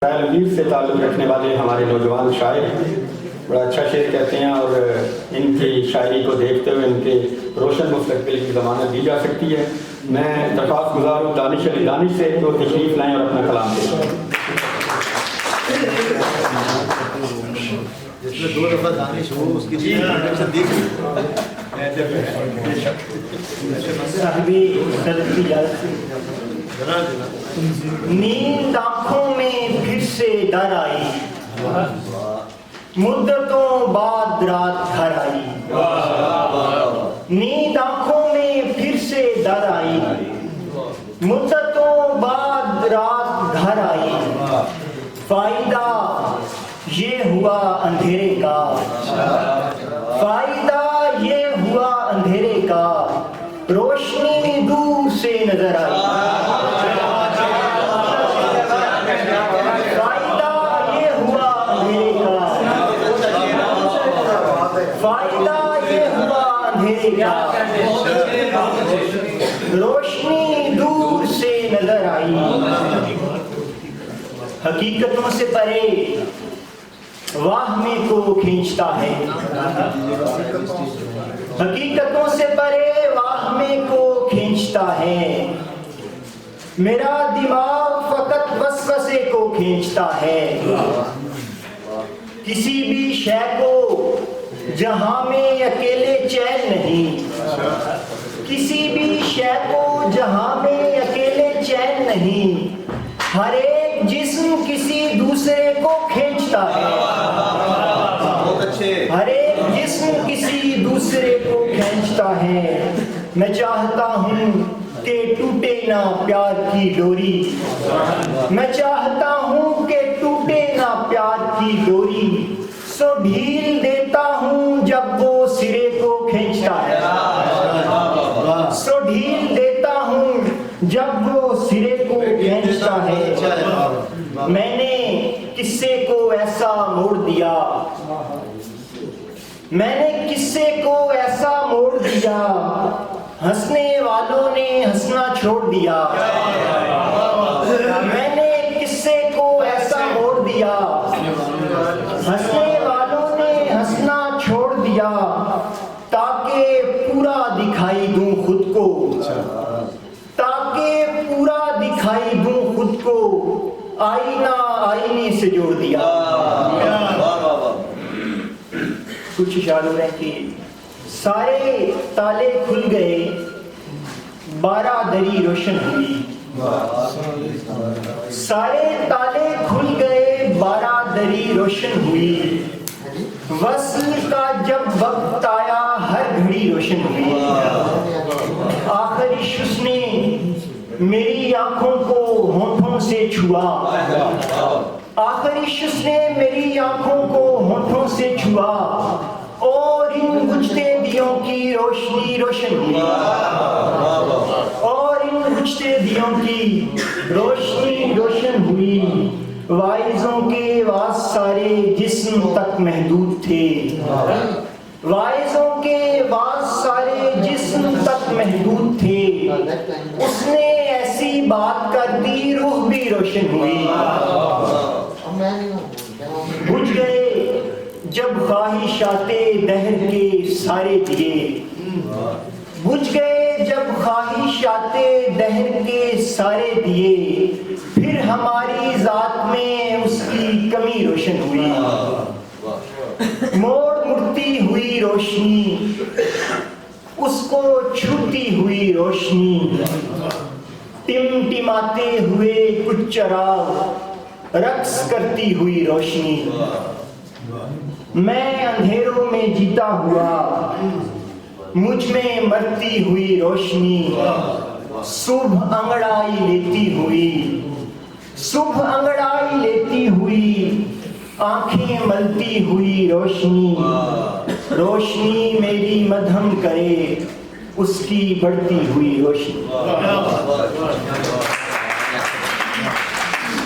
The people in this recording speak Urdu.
لیر سے تعلق رکھنے والے ہمارے نوجوان شاعر بڑا اچھا شعر کہتے ہیں اور ان کی شاعری کو دیکھتے ہوئے ان کے روشن مستقبل کی ضمانت دی جا سکتی ہے۔ میں درخواست گزار ہوں دانش علی دانش سے کہ وہ تشریف لائیں اور اپنا کلام پیش کریں۔ دو دفعہ دانش ہو اس کی نیند آنکھوں میں پھر سے ڈر آئی، مدتوں بعد رات گھر آئی۔ نیند آنکھوں میں پھر سے ڈر آئی، مدتوں بعد رات گھر آئی۔ فائدہ یہ ہوا اندھیرے کا، فائدہ یہ ہوا اندھیرے کا، روشنی دور سے نظر آئی۔ روشنی دور سے نظر آئی۔ حقیقتوں سے پرے واہمے کو کھینچتا ہے، حقیقتوں سے پرے واہمے کو کھینچتا ہے۔ میرا دماغ فقط وسوسے کو کھینچتا ہے۔ کسی بھی شے کو جہاں میں اکیلے چین نہیں، کسی بھی شے کو جہاں میں اکیلے چین نہیں۔ ہر ایک جسم کسی دوسرے کو کھینچتا ہے، ہر ایک جسم کسی دوسرے کو کھینچتا ہے۔ میں چاہتا ہوں کہ ٹوٹے نہ پیار کی ڈوری، میں چاہتا ہوں کہ ٹوٹے نہ پیار کی ڈوری، سو ڈھیل دیتا ہوں جب وہ سرے کو کھینچتا ہے، سو ڈھیل دیتا ہوں جب وہ سرے کو کھینچتا ہے۔ میں نے قصے کو ایسا موڑ دیا، میں نے قصے کو ایسا موڑ دیا، ہنسنے والوں نے ہنسنا چھوڑ دیا۔ میں نے قصے کو ایسا موڑ دیا، ہنسنے والوں نے ہنسنا چھوڑ دیا، تاکہ پورا دکھائی دوں خود کو، تاکہ پورا دکھائی دوں خود کو، آئینہ آئینے سے جوڑ دیا۔ کچھ اشاروں میں کہ سارے تالے کھل گئے، بارہ دری روشن ہوئی، سارے تالے کھل گئے، بارہ دری روشن ہوئی۔ وصل کا جب وقت آیا ہر گھڑی روشن ہوئی۔ آخر عشق نے میری آنکھوں کو ہونٹوں سے چھوا، آخر عشق نے میری آنکھوں کو ہونٹوں سے چھوا، اور ان بجھتے دیوں کی روشنی روشن ہوئی، اور ان بجھتے دیوں کی روشنی روشن ہوئی۔ واعظوں کے واعظ سارے جسم تک محدود تھے، واعظوں کے واعظ سارے جسم تک محدود تھے، اس نے ایسی بات کر دی روح بھی روشن ہوئی۔ بجھ گئے جب خواہشات دہر کے سارے دیے، بجھ گئے جب خواہشات دہر کے سارے دیے، پھر ہماری ذات میں اس کی کمی روشن ہوئی۔ موڑ مڑتی ہوئی روشنی، اس کو چھوتی ہوئی روشنی، ٹمٹماتے ہوئے کچھ چراغ، رقص کرتی ہوئی روشنی۔ میں اندھیروں میں جیتا ہوا، مجھ میں مرتی ہوئی روشنی، صبح انگڑائی لیتی ہوئی، صبح انگڑائی لیتی ہوئی، آنکھیں ملتی ہوئی روشنی۔ روشنی میری مدھم کرے اس کی بڑھتی ہوئی روشنی۔